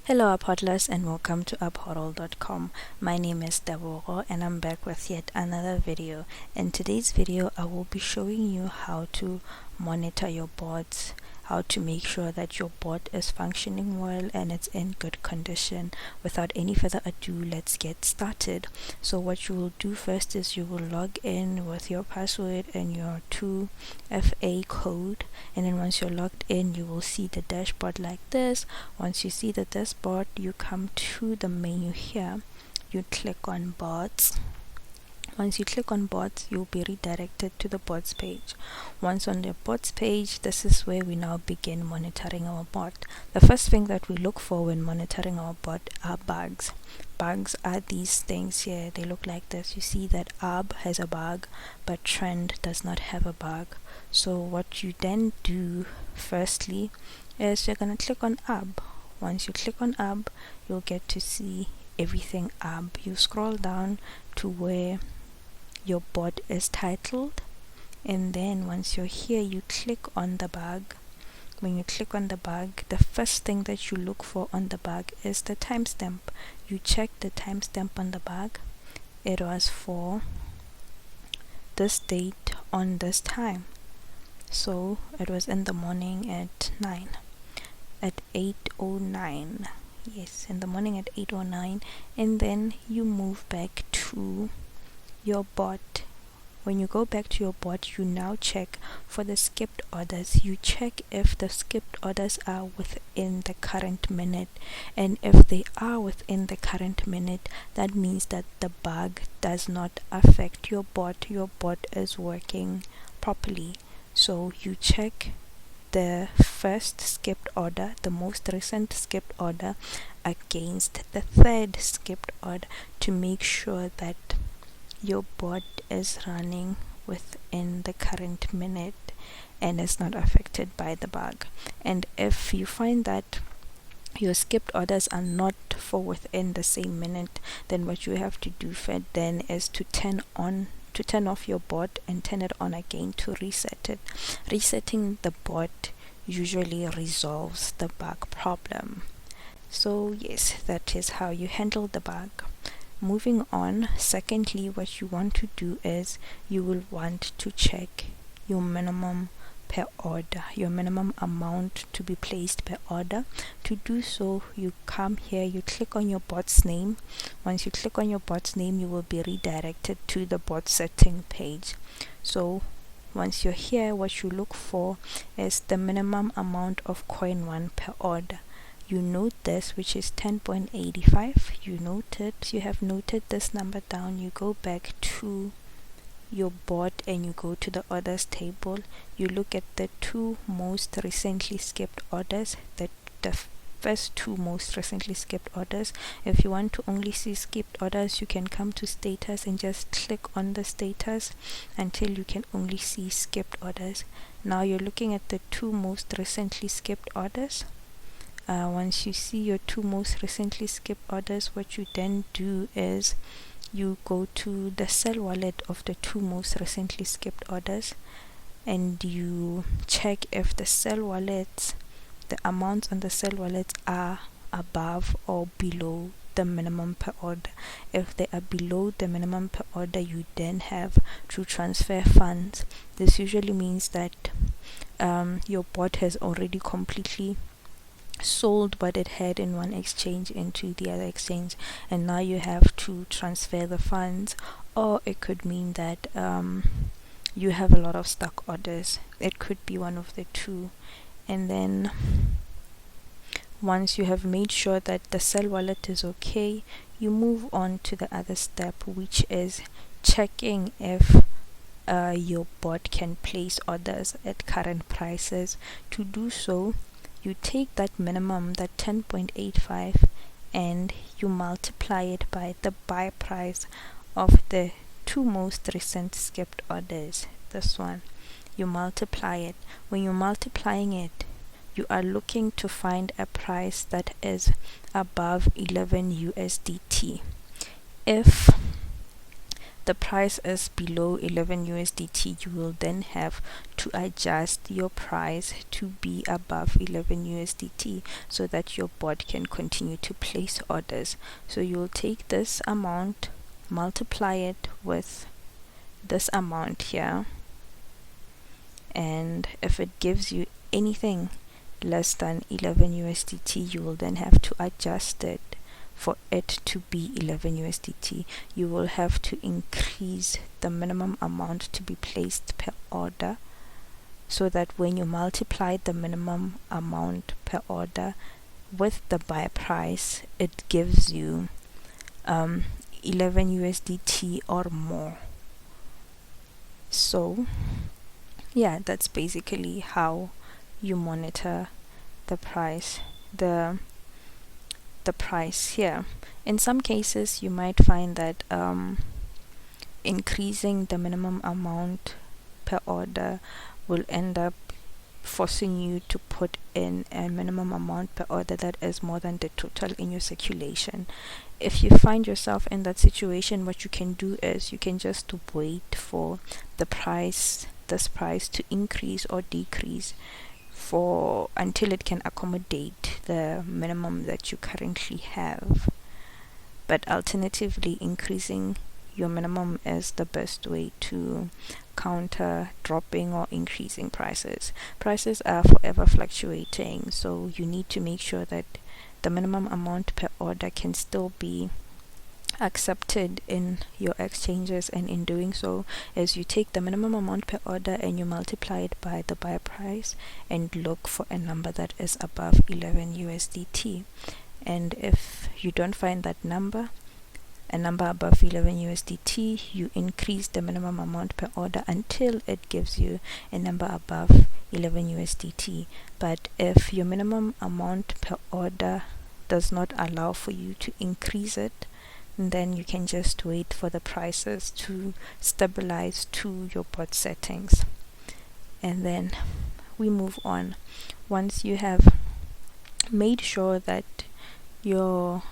Hello Uphodlers and welcome to uphodl.com. My name is Daboro and I'm back with yet another video. In today's video I will be showing you how to monitor your boards, how to make sure that your board is functioning well and it's in good condition. Without any further ado, let's get started. So what you will do first is you will log in with your password and your 2FA code, and then once you're logged in you will see the dashboard like this. Once you see the dashboard, you come to the menu here, you click on boards. Once you click on boards, you'll be redirected to the boards page. Once on the boards page, this is where we now begin monitoring our board. The first thing that we look for when monitoring our board are bugs. Bugs are these things here. They look like this. You see that ARB has a bug, but Trend does not have a bug. So what you then do firstly is you're going to click on ARB. Once you click on ARB, you'll get to see everything ARB. You scroll down to where your board is titled, and then once you're here you click on the bug. When you click on the bug, the first thing that you look for on the bug is the timestamp. You check the timestamp on the bug. It was for this date on this time, so it was in the morning at 8:09. Yes, in the morning at 8:09, and then you move back to your board. When you go back to your board, you now check for the skipped orders. You check if the skipped orders are within the current minute, and if they are within the current minute, that means that the bug does not affect your board. Your board is working properly. So you check the first skipped order, the most recent skipped order, against the third skipped order to make sure that your board is running within the current minute and is not affected by the bug. And if you find that your skipped orders are not for within the same minute, then what you have to do then is to turn off your board and turn it on again to reset it. Resetting the board usually resolves the bug problem. So yes, that is how you handle the bug. Moving on, secondly, what you want to do is you will want to check your minimum per order, your minimum amount to be placed per order. To do so, you come here, you click on your bot's name. Once you click on your bot's name, you will be redirected to the bot setting page. So once you're here, what you look for is the minimum amount of coin 1 per order. You note this, which is 10.85. You have noted this number down. You go back to your board and you go to the orders table. You look at the two most recently skipped orders, the first two most recently skipped orders. If you want to only see skipped orders, you can come to status and just click on the status until you can only see skipped orders. Now you're looking at the two most recently skipped orders. Once you see your two most recently skipped orders, what you then do is you go to the sell wallet of the two most recently skipped orders and you check if the sell wallets, the amounts on the sell wallets are above or below the minimum per order. If they are below the minimum per order, you then have to transfer funds. This usually means that your bot has already completely sold what it had in one exchange into the other exchange, and now you have to transfer the funds. Or it could mean that you have a lot of stuck orders. It could be one of the two. And then once you have made sure that the sell wallet is okay, you move on to the other step, which is checking if your bot can place orders at current prices. To do so, you take that minimum, that 10.85, and you multiply it by the buy price of the two most recent skipped orders. This one, you multiply it. When you're multiplying it, you are looking to find a price that is above 11 USDT. If the price is below 11 USDT, you will then have to adjust your price to be above 11 USDT so that your bot can continue to place orders. So you'll take this amount, multiply it with this amount here, and if it gives you anything less than 11 USDT, you will then have to adjust it for it to be 11 USDT. You will have to increase the minimum amount to be placed per order, so that when you multiply the minimum amount per order with the buy price, it gives you 11 USDT or more. So yeah, that's basically how you monitor the price, the price here. In some cases you might find that increasing the minimum amount per order will end up forcing you to put in a minimum amount per order that is more than the total in your circulation. If you find yourself in that situation, what you can do is you can just wait for the price, this price, to increase or decrease for until it can accommodate the minimum that you currently have. But alternatively, increasing your minimum is the best way to counter dropping or increasing prices. Prices are forever fluctuating, so you need to make sure that the minimum amount per order can still be accepted in your exchanges, and in doing so, as you take the minimum amount per order and you multiply it by the buy price and look for a number that is above 11 USDT. And if you don't find that number, a number above 11 USDT, you increase the minimum amount per order until it gives you a number above 11 USDT. But if your minimum amount per order does not allow for you to increase it, then you can just wait for the prices to stabilize to your bot settings, and then we move on. Once you have made sure that your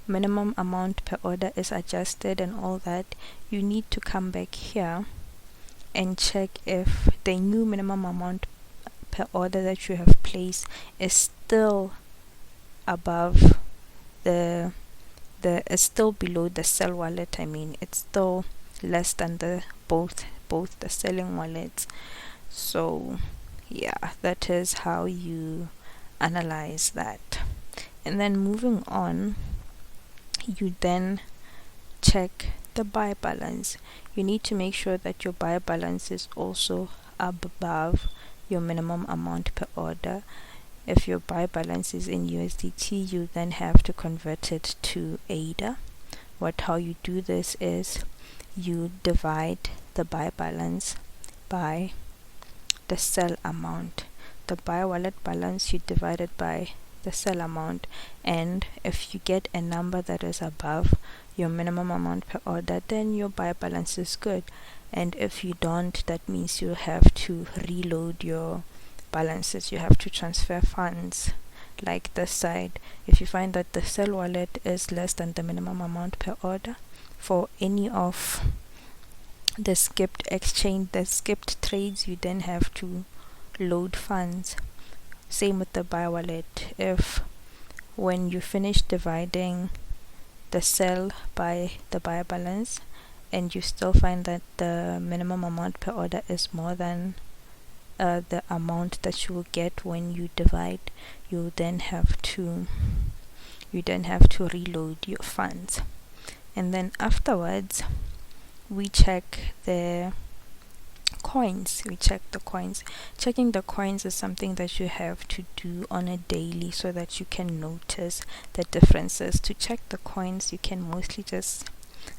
minimum amount per order is adjusted and all that, you need to come back here and check if the new minimum amount per order that you have placed is still above is still below the sell wallet. I mean, it's still less than the both the selling wallets. So yeah, that is how you analyze that. And then moving on, you then check the buy balance. You need to make sure that your buy balance is also above your minimum amount per order. If your buy balance is in USDT, you then have to convert it to ADA. How you do this is you divide the buy balance by the sell amount. The buy wallet balance, you divide it by the sell amount, and if you get a number that is above your minimum amount per order, then your buy balance is good. And if you don't, that means you have to reload your balances. You have to transfer funds, like this side. If you find that the sell wallet is less than the minimum amount per order for any of the skipped trades, you then have to load funds. Same with the buy wallet. If when you finish dividing the sell by the buy balance and you still find that the minimum amount per order is more than the amount that you will get when you divide, you then have to reload your funds. And then afterwards, we check the coins. Checking the coins is something that you have to do on a daily so that you can notice the differences. To check the coins, you can mostly just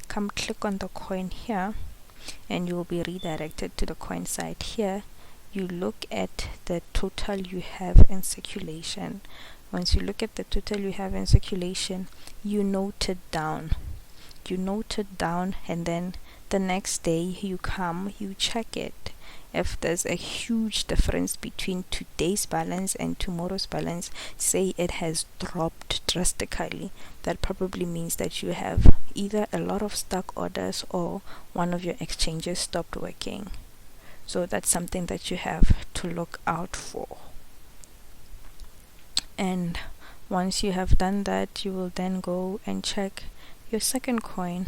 come click on the coin here and you will be redirected to the coin site. Here you look at the total you have in circulation. Once you look at the total you have in circulation, you note it down, and then the next day you check it, if there's a huge difference between today's balance and tomorrow's balance, say it has dropped drastically, that probably means that you have either a lot of stuck orders or one of your exchanges stopped working. So that's something that you have to look out for. And once you have done that, you will then go and check your second coin.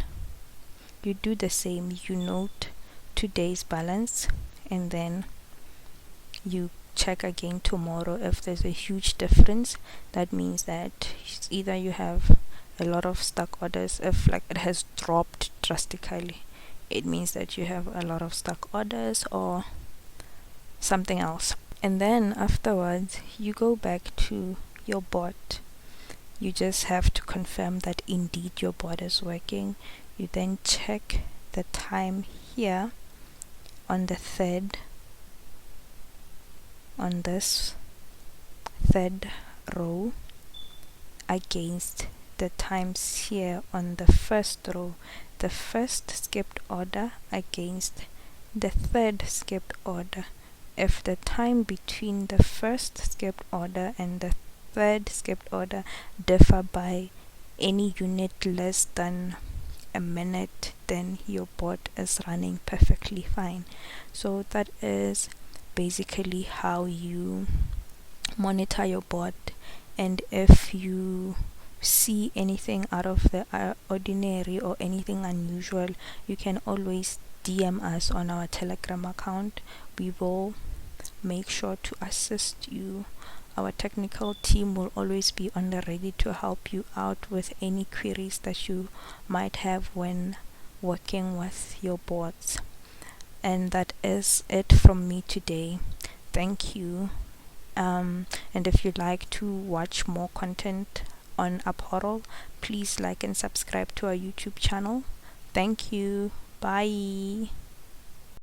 You do the same. You note today's balance, and then you check again tomorrow. If there's a huge difference, that means that either you have a lot of stuck orders. If like it has dropped drastically, it means that you have a lot of stuck orders or something else. And then afterwards, you go back to your bot. You just have to confirm that indeed your bot is working. You then check the time here on the third, on this third row, against the times here on the first row, the first skipped order against the third skipped order. If the time between the first skipped order and the third skipped order differ by any unit less than a minute, then your bot is running perfectly fine. So that is basically how you monitor your bot. And if you see anything out of the ordinary or anything unusual, you can always DM us on our Telegram account. We will make sure to assist you. Our technical team will always be on the ready to help you out with any queries that you might have when working with your bots. And that is it from me today. Thank you. And if you'd like to watch more content on Aphoral, please like and subscribe to our YouTube channel. Thank you. Bye.